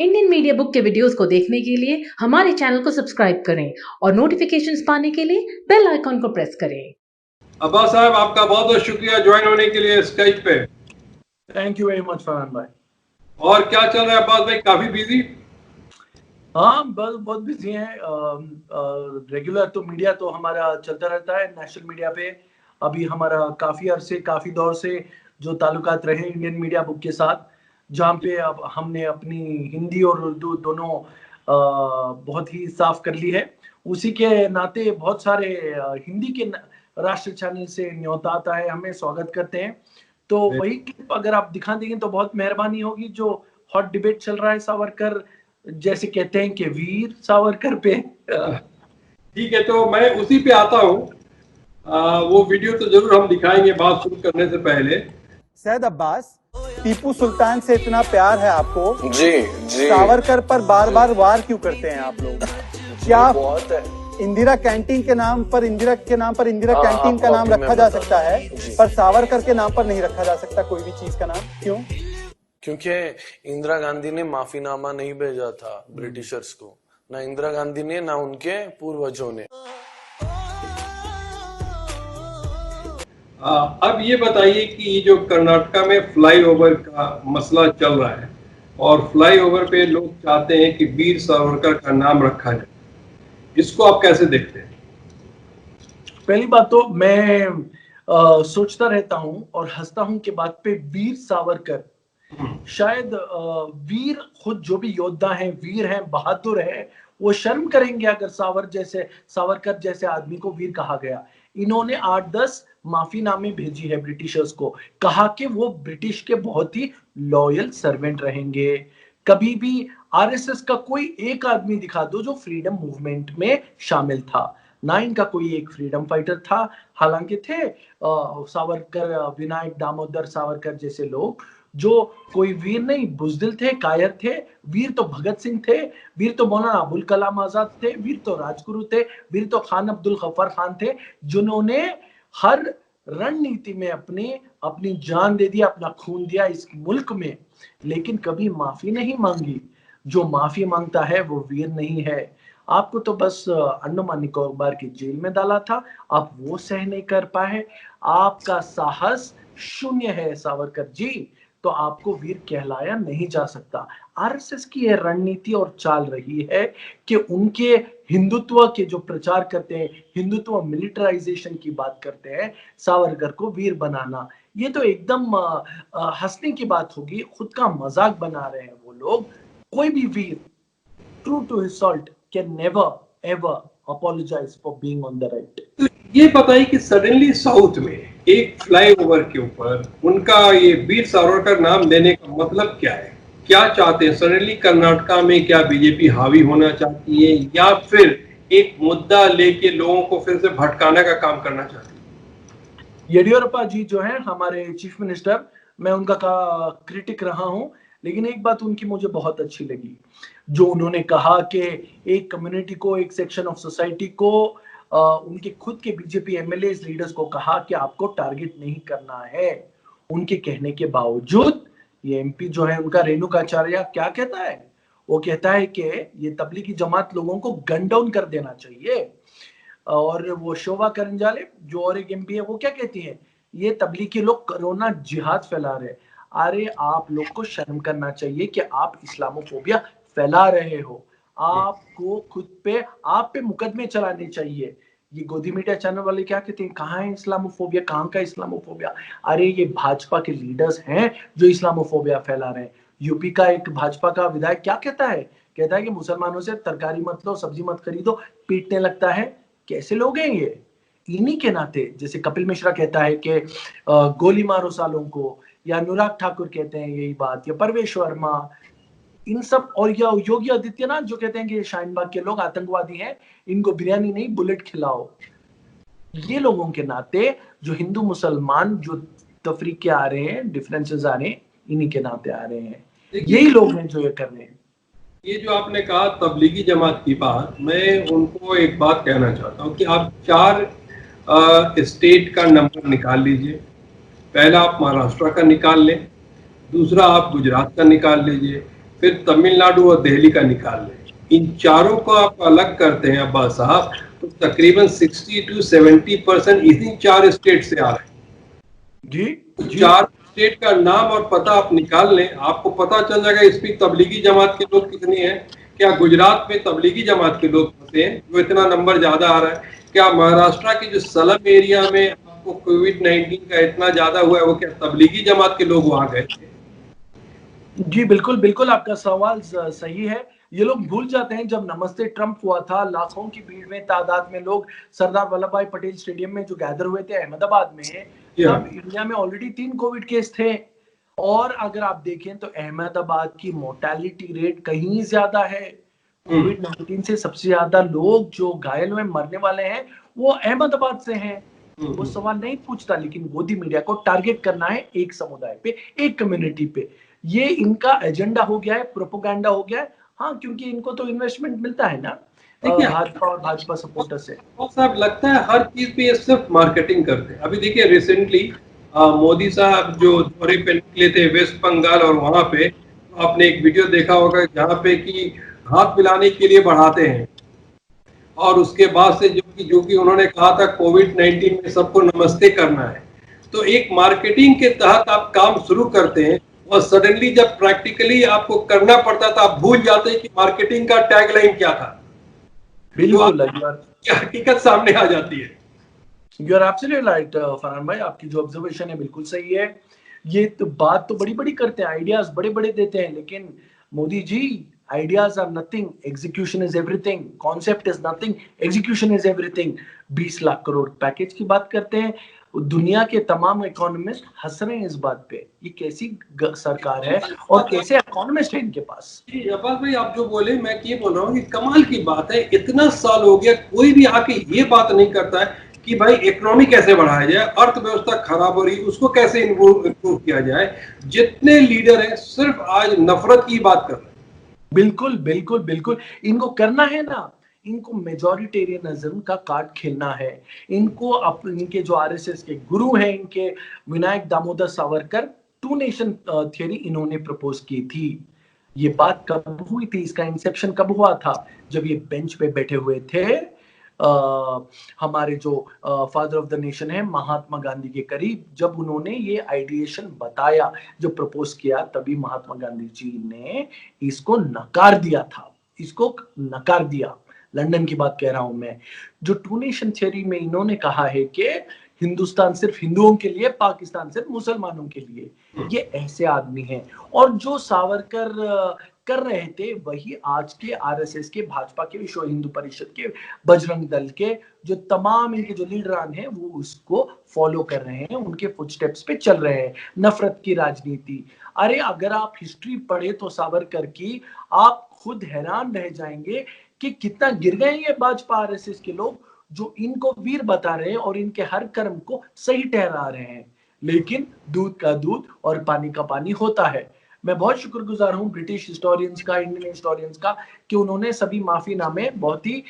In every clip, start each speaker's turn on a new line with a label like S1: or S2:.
S1: Indian media book के videos को देखने के लिए हमारे चैनल को सब्सक्राइब करें और नोटिफिकेशंस पाने के लिए बेल आइकॉन को प्रेस करें।
S2: अब्बास साहब, आपका बहुत बहुत शुक्रिया ज्वाइन होने के लिए स्काइप पे।
S3: Thank you very much Farhan भाई।
S2: और क्या चल रहा है अब्बास भाई, काफी बिजी?
S3: हाँ, बस बहुत बिजी हैं। रेगुलर तो मीडिया तो हमारा चलता रहता है नेशनल मीडिया पे। अभी हमारा काफी दौर से जो ताल्लुकात रहे इंडियन मीडिया बुक के साथ, जहाँ पे अब हमने अपनी हिंदी और उर्दू दोनों बहुत ही साफ कर ली है। उसी के नाते बहुत सारे हिंदी के राष्ट्रीय चैनल से न्योता आता है, हमें स्वागत करते हैं। तो वही क्लिप अगर आप दिखा देंगे तो बहुत मेहरबानी होगी। जो हॉट डिबेट चल रहा है सावरकर, जैसे कहते हैं कि वीर सावरकर पे।
S2: ठीक है, तो मैं उसी पे आता हूँ। वो वीडियो तो जरूर हम दिखाएंगे बात शुरू करने से पहले।
S4: सैयद अब्बास, टीपू सुल्तान से इतना प्यार है आपको,
S5: जी
S4: सावरकर पर बार बार वार क्यों करते हैं आप लोग? क्या
S5: बहुत है।
S4: इंदिरा कैंटीन के नाम पर इंदिरा कैंटीन का नाम रखा जा सकता है, पर सावरकर के नाम पर नहीं रखा जा सकता कोई भी चीज का नाम? क्यों?
S5: क्योंकि इंदिरा गांधी ने माफीनामा नहीं भेजा था ब्रिटिशर्स को, ना इंदिरा गांधी ने ना उनके पूर्वजों ने।
S2: अब ये बताइए कि जो कर्नाटका में फ्लाईओवर का मसला चल रहा है और फ्लाईओवर पे लोग चाहते हैं कि वीर सावरकर का नाम रखा जाए, इसको आप कैसे देखते हैं?
S3: पहली बात तो मैं सोचता रहता हूं और हंसता हूं कि बात पे वीर सावरकर। शायद वीर खुद जो भी योद्धा हैं, वीर हैं, बहादुर हैं, वो शर्म करेंगे अगर सावरकर जैसे आदमी को वीर कहा गया। इन्होंने 8-10 माफीनामे भेजी है ब्रिटिशर्स को, कहा कि वो ब्रिटिश के बहुत ही लॉयल सर्वेंट रहेंगे। कभी भी आरएसएस का कोई एक आदमी दिखा दो जो फ्रीडम मूवमेंट में शामिल था, ना इनका कोई एक फ्रीडम फाइटर था। हालांकि थे सावरकर, विनायक दामोदर सावरकर जैसे लोग, जो कोई वीर नहीं, बुजदिल थे, कायर थे। वीर तो भगत सिंह थे, वीर तो मौलाना अबुल कलाम आजाद थे, वीर तो राजगुरु थे, वीर तो खान अब्दुल गफ्फार खान थे, जिन्होंने हर रणनीति में अपनी जान दे दी, अपना खून दिया इस मुल्क में, लेकिन कभी माफी नहीं मांगी। जो माफी मांगता है वो वीर नहीं है। आपको तो बस अंडमान निकोबार की जेल में डाला था, आप वो सह नहीं कर पाए। आपका साहस शून्य है सावरकर जी, तो आपको वीर कहलाया नहीं जा सकता। आरएसएस की यह रणनीति और चाल रही है कि उनके हिंदुत्व के जो प्रचार करते हैं, हिंदुत्व मिलिटराइजेशन की बात करते हैं, सावरकर को वीर बनाना, ये तो एकदम हंसने की बात होगी। खुद का मजाक बना रहे हैं वो लोग। कोई भी वीर, true to his salt, can never ever apologize for being on the right।
S2: तो ये बताइए कि सडनली साउथ में एक फ्लाईओवर के ऊपर उनका ये वीर सावरकर नाम लेने का मतलब क्या है? क्या चाहते हैं सडनली कर्नाटका में? क्या बीजेपी हावी होना चाहती है या फिर एक मुद्दा लेके लोगों को फिर से भटकाने का काम करना चाहती है?
S3: येडियुरप्पा जी जो है हमारे चीफ मिनिस्टर, मैं उनका क्रिटिक रहा हूं, लेकिन एक बात उनकी मुझे बहुत अच्छी लगी, जो उन्होंने कहा कि एक कम्युनिटी को, एक सेक्शन ऑफ सोसाइटी को, उनके खुद के बीजेपी एमएलए लीडर्स को कहा कि आपको टारगेट नहीं करना है। उनके कहने के बावजूद ये एमपी जो है उनका, रेणुकाचार्य, क्या कहता है? वो कहता है कि ये तबलीगी जमात लोगों को गन डाउन कर देना चाहिए। और वो शोभा करंजाले जो और एक एमपी है, वो क्या कहती है? ये तबलीगी लोग कोरोना जिहाद फैला रहे। अरे आप लोग को शर्म करना चाहिए कि आप इस्लामोफोबिया फैला रहे हो। आपको खुद पे, आप पे मुकदमे चलाने चाहिए। ये गोदी मीडिया चैनल वाले क्या कहते हैं? कहाँ है इस्लामोफोबिया? कहाँ का इस्लामोफोबिया? अरे ये भाजपा के लीडर्स हैं जो इस्लामोफोबिया फैला रहे हैं। यूपी का एक भाजपा का विधायक क्या कहता है? कहता है कि मुसलमानों से तरकारी मत लो, सब्जी मत खरीदो, पीटने लगता है। कैसे लोग हैं ये? इन्हीं के नाते, जैसे कपिल मिश्रा कहता है कि गोली मारो सालों को, या अनुराग ठाकुर कहते हैं यही बात, या परवेश वर्मा, इन सब, और या योगी आदित्यनाथ जो कहते हैं कि शाहीन बाग के लोग आतंकवादी हैं, इनको बिरयानी नहीं बुलेट खिलाओ। ये लोगों के नाते जो हिंदू मुसलमान जो तफरीके आ रहे हैं, डिफरेंसेस आ रहे हैं, इन्हीं के नाते आ रहे हैं। यही लोग हैं जो ये कर रहे हैं।
S2: ये जो आपने कहा तबलीगी जमात की बात, मैं उनको एक बात कहना चाहता हूँ कि आप 4 स्टेट का नंबर निकाल लीजिए। पहला आप महाराष्ट्र का निकाल लें, दूसरा आप गुजरात का निकाल लीजिए, फिर तमिलनाडु और दिल्ली का निकाल लें, इन चारों को आप अलग करते हैं अब्बास साहब, तो तकरीबन 60 to 70% इन्हीं 4 स्टेट से आ रहे हैं।
S3: जी
S2: 4 स्टेट का नाम और पता आप निकाल लें, आपको पता चल जाएगा इसमें तबलीगी जमात के लोग कितने हैं। क्या गुजरात में तबलीगी जमात के लोग होते हैं जो इतना नंबर ज्यादा आ रहा है? क्या महाराष्ट्र की जो सलम एरिया में आपको कोविड-19 का इतना ज्यादा हुआ है, वो क्या तबलीगी जमात के लोग वहां गए थे?
S3: जी बिल्कुल बिल्कुल, आपका सवाल सही है। ये लोग भूल जाते हैं जब नमस्ते ट्रंप हुआ था, लाखों की भीड़ में तादाद में लोग सरदार वल्लभ भाई पटेल स्टेडियम में जो गैदर हुए थे अहमदाबाद में, तब इंडिया में ऑलरेडी 3 कोविड केस थे। और अगर आप देखें तो अहमदाबाद की मोर्टेलिटी रेट कहीं ज्यादा है। कोविड-19 से सबसे ज्यादा लोग जो घायल हुए मरने वाले हैं वो अहमदाबाद से हैं। वो सवाल नहीं पूछता, लेकिन मोदी मीडिया को टारगेट करना है एक समुदाय पे, एक कम्युनिटी पे। ये इनका एजेंडा हो गया है, प्रोपोगंडा हो गया है। हाँ, क्योंकि इनको तो इन्वेस्टमेंट मिलता है ना भाजपा और भाजपा सपोर्टर से।
S2: साहब लगता है हर चीज पे ये सिर्फ मार्केटिंग करते हैं। अभी देखिए रिसेंटली मोदी साहब जो दौरे पे निकले थे वेस्ट बंगाल, और वहां पे आपने एक वीडियो देखा होगा जहाँ पे कि हाथ मिलाने के लिए बढ़ाते हैं, और उसके बाद से जो कि उन्होंने कहा था कोविड-19 में सबको नमस्ते करना है। तो एक मार्केटिंग के तहत आप काम शुरू करते हैं, और सडनली जब प्रैक्टिकली आपको करना पड़ता था, आप भूल जाते हैं कि मार्केटिंग का टैगलाइन क्या था।
S3: बिल्कुल,
S2: हकीकत सामने आ जाती है।
S3: You are absolutely right Farhan भाई, आपकी जो ऑब्जर्वेशन है बिल्कुल सही है। ये तो बात तो बड़ी बड़ी करते हैं, आइडियाज बड़े बड़े देते हैं, लेकिन Modi ji ideas are nothing, execution is everything. Concept is nothing, execution is everything. 20 lakh crore package की बात करते हैं, दुनिया के तमाम इकोनॉमिस्ट हंस रहे हैं इस बात पे। ये कैसी सरकार है और कैसे इकोनॉमिस्ट है इनके पास।
S2: जी अब्बास भाई, आप जो बोले मैं ये बोल रहा हूँ कि कमाल की बात है, इतना साल हो गया कोई भी आके ये बात नहीं करता है कि भाई इकोनॉमी कैसे बढ़ाया जाए, अर्थव्यवस्था खराब हो रही उसको कैसे इम्प्रूव किया जाए। जितने लीडर हैं सिर्फ आज नफरत की बात कर रहे हैं।
S3: बिल्कुल बिल्कुल बिल्कुल, इनको करना है ना, इनको मेजॉरिटेरियनिज्म का कार्ड खेलना है। इनको इनके जो आरएसएस के गुरु हैं, इनके विनायक दामोदर सावरकर 2 नेशन थियरी इन्होंने प्रपोज की थी। ये बात कब हुई थी, इसका इंसेप्शन कब हुआ था? जब ये बेंच पे बैठे हुए थे हमारे जो फादर ऑफ द नेशन है महात्मा गांधी के करीब, जब उन्होंने ये आइडिएशन बताया, जो प्रपोज किया, तभी महात्मा गांधी जी ने इसको नकार दिया था। इसको नकार दिया। लंदन की बात कह रहा हूं मैं। जो 2 नेशन थियरी में इन्होंने कहा है कि हिंदुस्तान सिर्फ हिंदुओं के लिए, पाकिस्तान सिर्फ मुसलमानों के लिए, ये ऐसे आदमी हैं। और जो सावरकर कर रहे थे वही आज के आरएसएस के, भाजपा के, विश्व हिंदू परिषद के, बजरंग दल के जो तमाम इनके जो लीडरान हैं वो उसको फॉलो कर रहे हैं, उनके फुटस्टेप्स पे चल रहे हैं। नफरत की राजनीति। अरे अगर आप हिस्ट्री पढ़े तो सावरकर की, आप खुद हैरान रह जाएंगे कि कितना गिर गए ये भाजपा आरएसएस के लोग, जो इनको वीर बता रहे हैं और इनके हर कर्म को सही ठहरा रहे हैं। लेकिन दूध का दूध और पानी का पानी होता है। मैं बहुत शुक्रगुजार हूं ब्रिटिश हिस्टोरियंस का, इंडियन हिस्टोरियंस का, कि उन्होंने सभी माफीनामे बहुत ही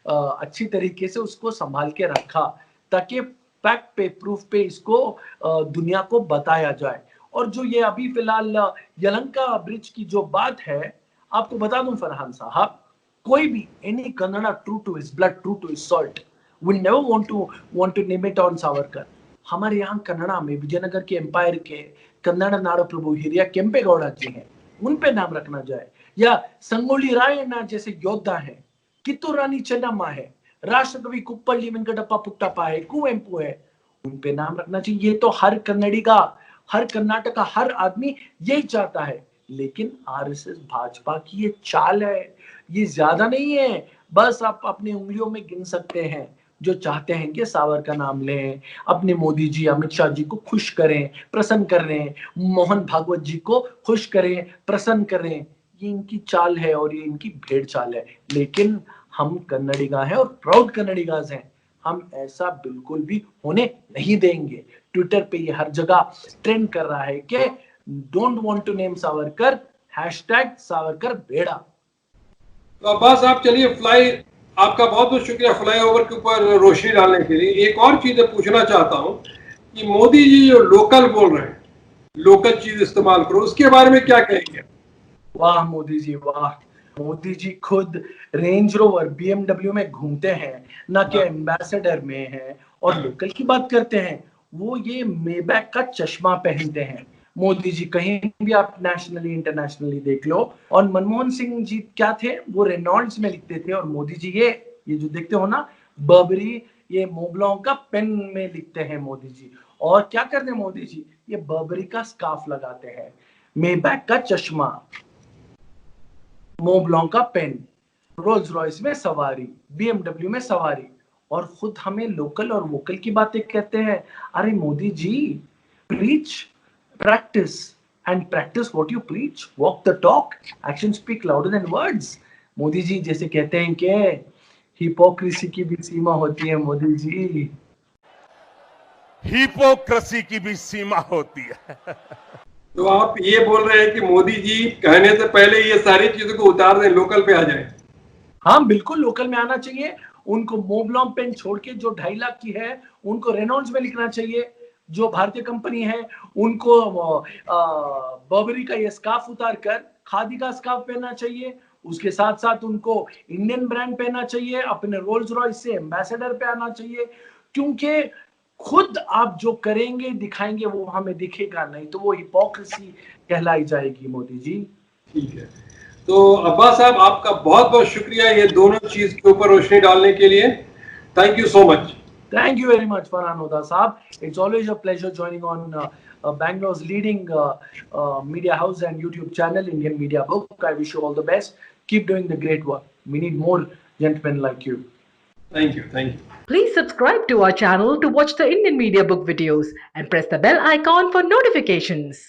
S3: अच्छी तरीके से उसको संभाल के रखा, ताकि फैक्ट पे, प्रूफ पे इसको दुनिया को बताया जाए। और जो ये अभी फिलहाल यलहंका ब्रिज की जो बात है, आपको बता दूं फरहान साहब, कोई भी any Kannada true to his blood, true to his salt, we never want to name it on Savarkar. हमारे यहाँ कन्नड़ा में विजयनगर के एम्पायर के कन्नड़ नाड़ प्रभु हिरिया केम्पेगौड़ा जी हैं, उन पे नाम रखना जाए। या संगोली रायण्णा जैसे योद्धा हैं, कित्तूर रानी चेन्नम्मा है, राष्ट्रकवि कुप्पल्ली वेंकटप्पा पुट्टप्पा है, कुवेंपु है, उन पे नाम रखना चाहिए। ये तो हर कन्नड़ी का, हर कर्नाटक का हर आदमी यही चाहता है। लेकिन आरएसएस भाजपा की ये चाल है, ये ज्यादा नहीं है। बस आप अपनी उंगलियों में गिन सकते हैं जो चाहते हैं कि सावर का नाम लें, अपने मोदी जी, अमित शाह जी को खुश करें, प्रसन्न करें, मोहन भागवत जी को खुश करें, प्रसन्न करें। ये इनकी चाल है और ये इनकी भेड़ चाल है। लेकिन हम कन्नड़िगा हैं और प्राउड कन्नड़िगाज हैं, हम ऐसा बिल्कुल भी होने नहीं देंगे। ट्विटर पे ये हर जगह ट्रेंड कर रहा है कि don't want to name Savarkar, hashtag Savarkar बेड़ा।
S2: तो अब्बास आप चलिए, आपका बहुत बहुत शुक्रिया फ्लाईओवर के ऊपर रोशनी डालने के लिए। एक और चीज पूछना चाहता हूँ कि मोदी जी जो लोकल बोल रहे हैं, लोकल चीज इस्तेमाल करो, उसके बारे में क्या कहेंगे?
S3: वाह मोदी जी वाह। मोदी जी खुद रेंज रोवर BMW में घूमते हैं, ना कि एम्बेसडर में हैं। और लोकल की बात करते हैं, वो ये मेबैक का चश्मा पहनते हैं। मोदी जी कहीं भी आप नेशनली इंटरनेशनली देख लो। और मनमोहन सिंह जी क्या थे, वो रेनॉल्ड्स में लिखते थे, और मोदी जी ये जो देखते हो ना, बर्बरी, ये मोब्लॉन का पेन में लिखते हैं मोदी जी। और क्या करते हैं मोदी जी, ये बर्बरी का स्कार्फ लगाते हैं, मेबैक का चश्मा, मोब्लॉन का पेन, रोल्स रॉयस में सवारी, BMW में सवारी, और खुद हमें लोकल और वोकल की बातें कहते हैं। अरे Modi ji, preach, practice, and practice what you preach, walk the talk, action speak louder than words. Modi ji जैसे कहते हैं कि हिपोक्रेसी की भी सीमा होती है मोदी जी।
S6: हिपोक्रेसी की भी सीमा होती है।
S2: तो आप ये बोल रहे हैं कि मोदी जी कहने से पहले ये सारी चीजों को उतार दें, लोकल पे आ जाए?
S3: हाँ बिल्कुल, लोकल में आना चाहिए। उनको मोब्लॉन पेन छोड़ के जो 2.5 लाख की है, उनको रेनॉल्ड्स में लिखना चाहिए। जो भारतीय कंपनी है, उनको बर्बरी का ये स्कार्फ उतार कर खादी का स्कार्फ पहनना चाहिए। उसके साथ साथ उनको इंडियन ब्रांड पहनना चाहिए, अपने रोल्स रॉयस से एम्बेसडर पे आना चाहिए। क्योंकि खुद आप जो करेंगे दिखाएंगे वो हमें दिखेगा नहीं, तो वो हिपोक्रेसी कहलाई जाएगी मोदी जी।
S2: ठीक है, तो अब्बास साहब आपका बहुत बहुत शुक्रिया ये दोनों चीज के ऊपर रोशनी डालने के लिए। Thank you so much.
S3: Thank you very much, Farhan Oda Saab. It's always a pleasure joining on Bangalore's leading media house and YouTube channel, Indian Media Book. I wish you all the best. Keep doing the great work. We need more gentlemen like you.
S2: Thank you, thank you.
S1: Please subscribe to our channel to watch the Indian Media Book videos and press the bell icon for notifications.